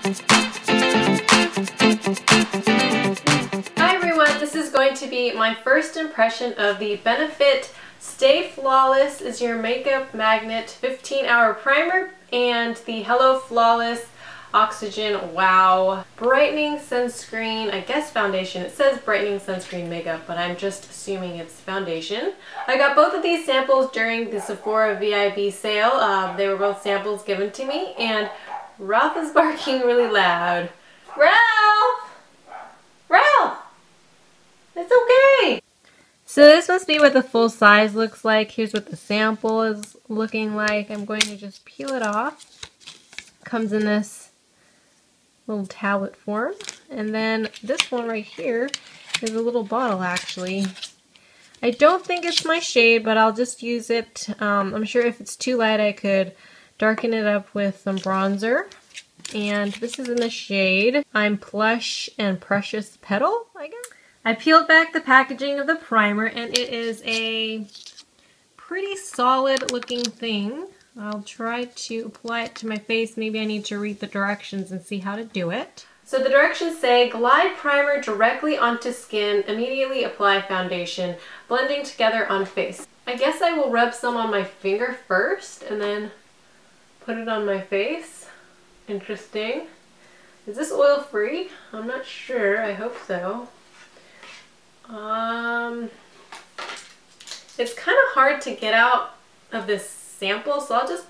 Hi everyone, this is going to be my first impression of the Benefit Stay Flawless is Your Makeup Magnet 15-Hour Primer and the Hello Flawless Oxygen Wow Brightening Sunscreen, I guess foundation. It says brightening sunscreen makeup, but I'm just assuming it's foundation. I got both of these samples during the Sephora VIB sale. They were both samples given to me, and Ralph is barking really loud. Ralph! Ralph! It's okay! So this must be what the full size looks like. Here's what the sample is looking like. I'm going to just peel it off. Comes in this little tablet form. And then this one right here is a little bottle actually. I don't think it's my shade, but I'll just use it. I'm sure if it's too light I could darken it up with some bronzer. And this is in the shade I'm Plush and Precious Petal, I guess. I peeled back the packaging of the primer and it is a pretty solid looking thing. I'll try to apply it to my face. Maybe I need to read the directions and see how to do it. So the directions say, glide primer directly onto skin, immediately apply foundation, blending together on face. I guess I will rub some on my finger first and then put it on my face. Interesting. Is this oil free? I'm not sure. I hope so. It's kind of hard to get out of this sample, so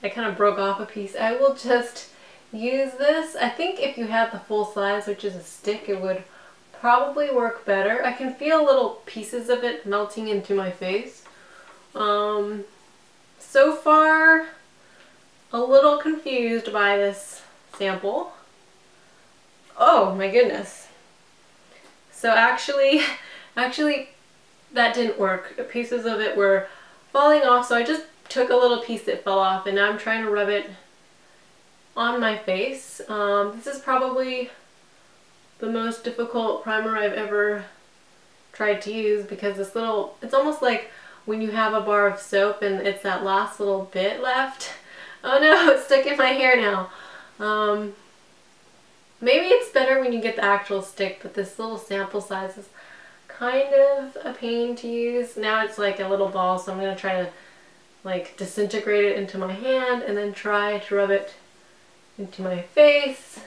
I kind of broke off a piece. I will just use this. I think if you have the full size, which is a stick, it would probably work better. I can feel little pieces of it melting into my face. So far, a little confused by this sample. Oh my goodness. So actually that didn't work. Pieces of it were falling off, so I just took a little piece that fell off and now I'm trying to rub it on my face. This is probably the most difficult primer I've ever tried to use because it's almost like when you have a bar of soap and it's that last little bit left. Oh no, it's stuck in my hair now. Maybe it's better when you get the actual stick, but this little sample size is kind of a pain to use. Now it's like a little ball, so I'm going to try to like disintegrate it into my hand and then try to rub it into my face.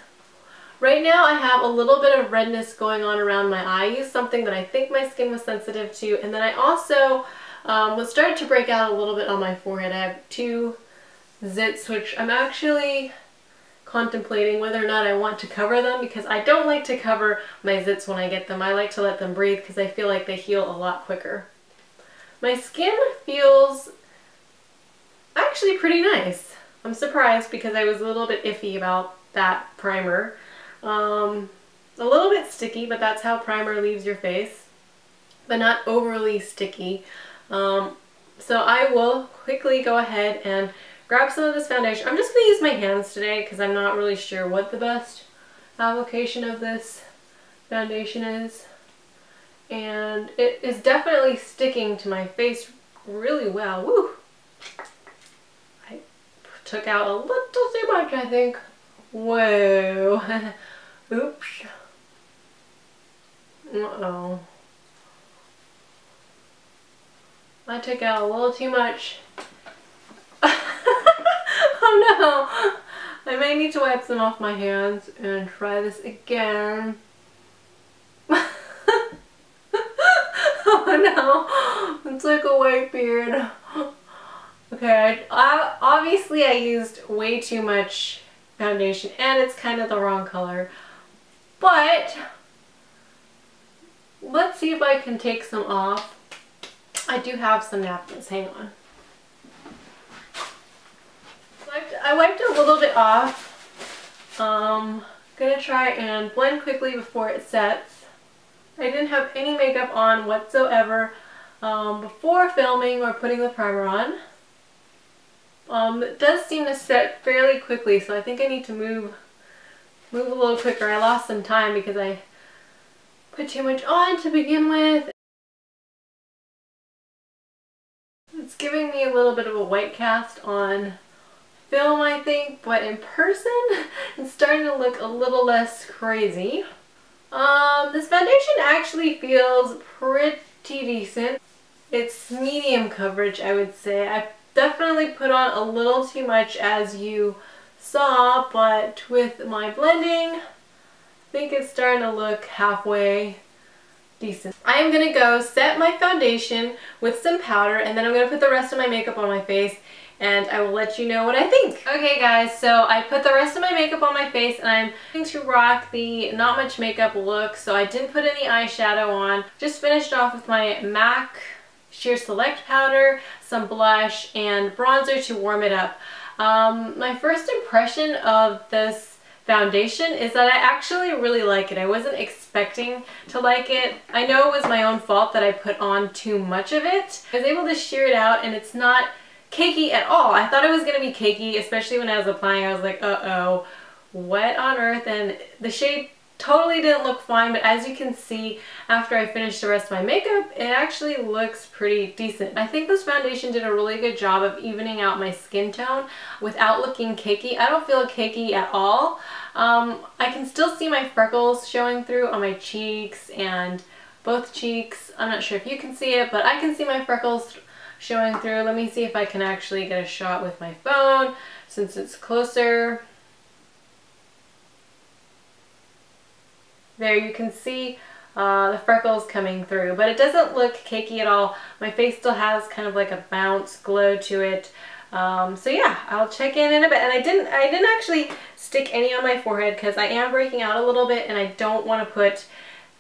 Right now I have a little bit of redness going on around my eye. I used something that I think my skin was sensitive to, and then I also started to break out a little bit on my forehead. I have 2 zits, which I'm actually contemplating whether or not I want to cover them because I don't like to cover my zits when I get them. I like to let them breathe because I feel like they heal a lot quicker. My skin feels actually pretty nice. I'm surprised because I was a little bit iffy about that primer. A little bit sticky, but that's how primer leaves your face, but not overly sticky. So I will quickly go ahead and grab some of this foundation. I'm just going to use my hands today because I'm not really sure what the best application of this foundation is. And it is definitely sticking to my face really well. Woo! I took out a little too much, I think. Whoa. Oops. Uh-oh. I took out a little too much. Oh no! I may need to wipe some off my hands and try this again. Oh no! It's like a white beard. Okay, obviously I used way too much foundation and it's kind of the wrong color. But let's see if I can take some off. I do have some napkins, hang on. I wiped a little bit off. Gonna try and blend quickly before it sets. I didn't have any makeup on whatsoever before filming or putting the primer on. It does seem to set fairly quickly, so I think I need to move a little quicker. I lost some time because I put too much on to begin with. It's giving me a little bit of a white cast on film, I think, but in person it's starting starting to look a little less crazy. This foundation actually feels pretty decent. It's medium coverage, I would say. I definitely put on a little too much, as you saw, but with my blending, I think it's starting to look halfway decent. I am going to go set my foundation with some powder, and then I'm going to put the rest of my makeup on my face, and I will let you know what I think. Okay guys, so I put the rest of my makeup on my face, and I'm going to rock the not much makeup look, so I didn't put any eyeshadow on. Just finished off with my MAC Sheer Select powder, some blush, and bronzer to warm it up. My first impression of this foundation is that I actually really like it. I wasn't expecting to like it. I know it was my own fault that I put on too much of it. I was able to sheer it out, and it's not cakey at all. I thought it was going to be cakey, especially when I was applying. I was like, uh-oh, what on earth? And the shade totally didn't look fine, but as you can see, after I finished the rest of my makeup, it actually looks pretty decent. I think this foundation did a really good job of evening out my skin tone without looking cakey. I don't feel cakey at all. I can still see my freckles showing through on my cheeks and both cheeks. I'm not sure if you can see it, but I can see my freckles showing through. Let me see if I can actually get a shot with my phone since it's closer. There you can see the freckles coming through, but it doesn't look cakey at all. My face still has kind of like a bounce glow to it. So yeah, I'll check in a bit. And I didn't actually stick any on my forehead because I am breaking out a little bit, and I don't want to put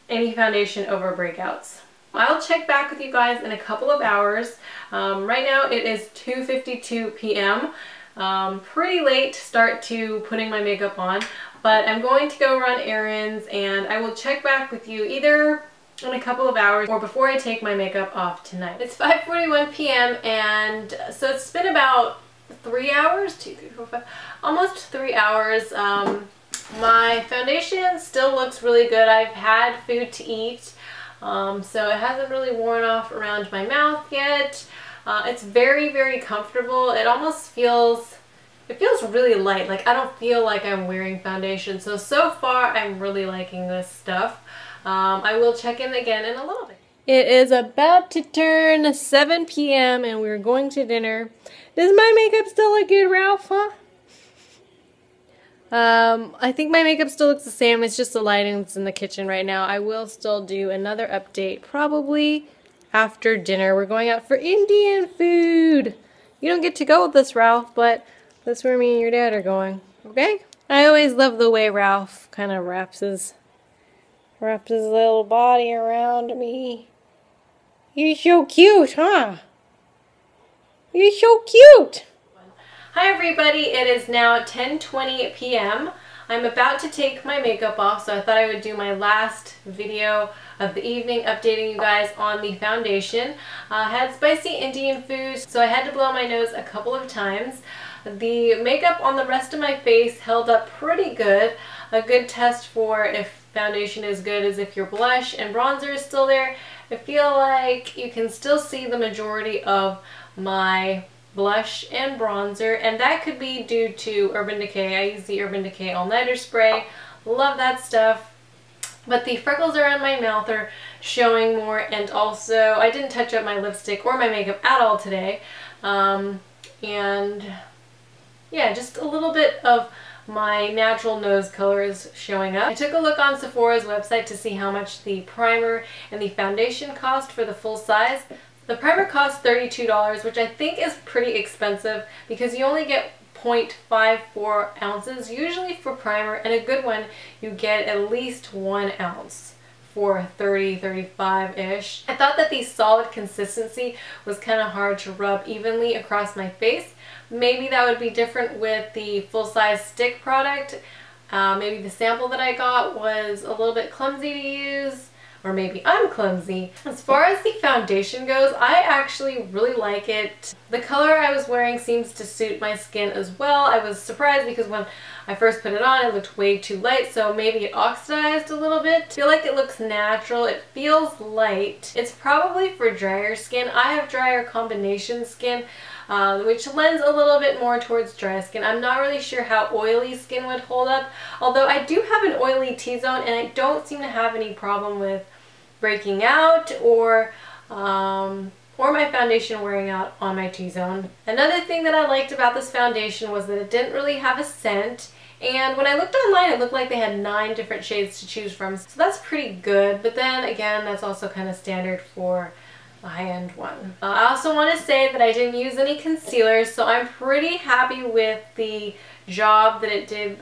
any foundation over breakouts. I'll check back with you guys in a couple of hours. Right now it is 2:52 p.m. Pretty late start to putting my makeup on, but I'm going to go run errands, and I will check back with you either in a couple of hours or before I take my makeup off tonight. It's 5:41 p.m. and so it's been about 3 hours, 2, 3, 4, 5, almost 3 hours. My foundation still looks really good. I've had food to eat, so it hasn't really worn off around my mouth yet. It's very, very comfortable. It almost feels, it feels really light. Like I don't feel like I'm wearing foundation. So far I'm really liking this stuff. I will check in again in a little bit. It is about to turn 7 p.m. and we're going to dinner. Does my makeup still look good, Ralph, huh? I think my makeup still looks the same. It's just the lighting that's in the kitchen right now. I will still do another update probably after dinner. We're going out for Indian food. You don't get to go with us, Ralph, but that's where me and your dad are going, okay? I always love the way Ralph kind of wraps his little body around me. You're so cute, huh? You're so cute. Hi everybody, it is now 10:20 p.m. I'm about to take my makeup off, so I thought I would do my last video of the evening updating you guys on the foundation. I had spicy Indian food, so I had to blow my nose a couple of times. The makeup on the rest of my face held up pretty good. A good test for if foundation is good is if your blush and bronzer is still there. I feel like you can still see the majority of my blush and bronzer, and that could be due to Urban Decay. I use the Urban Decay All Nighter Spray. Love that stuff. But the freckles around my mouth are showing more, and also I didn't touch up my lipstick or my makeup at all today. And yeah, just a little bit of my natural nose color is showing up. I took a look on Sephora's website to see how much the primer and the foundation cost for the full size. The primer costs $32, which I think is pretty expensive because you only get 0.54 ounces usually for primer, and a good one you get at least 1 ounce for 35-ish. I thought that the solid consistency was kind of hard to rub evenly across my face. Maybe that would be different with the full-size stick product. Maybe the sample that I got was a little bit clumsy to use, or maybe I'm clumsy. As far as the foundation goes, I actually really like it. The color I was wearing seems to suit my skin as well. I was surprised because when I first put it on, it looked way too light, so maybe it oxidized a little bit. I feel like it looks natural. It feels light. It's probably for drier skin. I have drier combination skin. which lends a little bit more towards dry skin. I'm not really sure how oily skin would hold up, although I do have an oily T-zone and I don't seem to have any problem with breaking out or my foundation wearing out on my T-zone. Another thing that I liked about this foundation was that it didn't really have a scent, and when I looked online it looked like they had 9 different shades to choose from, so that's pretty good, but then again that's also kind of standard for a high-end one. I also want to say that I didn't use any concealers, so I'm pretty happy with the job that it did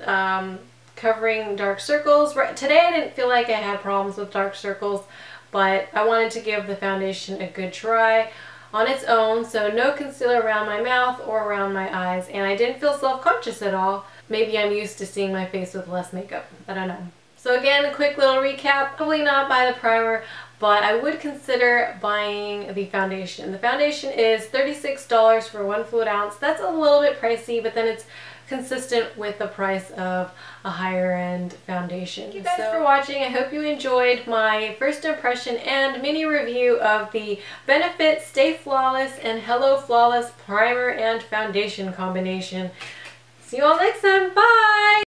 covering dark circles. Today I didn't feel like I had problems with dark circles, but I wanted to give the foundation a good try on its own, so no concealer around my mouth or around my eyes, and I didn't feel self-conscious at all. Maybe I'm used to seeing my face with less makeup. I don't know. So again, a quick little recap. Probably not buy the primer, but I would consider buying the foundation. The foundation is $36 for 1 fluid ounce. That's a little bit pricey, but then it's consistent with the price of a higher end foundation. Thank you guys for watching. I hope you enjoyed my first impression and mini review of the Benefit Stay Flawless and Hello Flawless primer and foundation combination. See you all next time. Bye!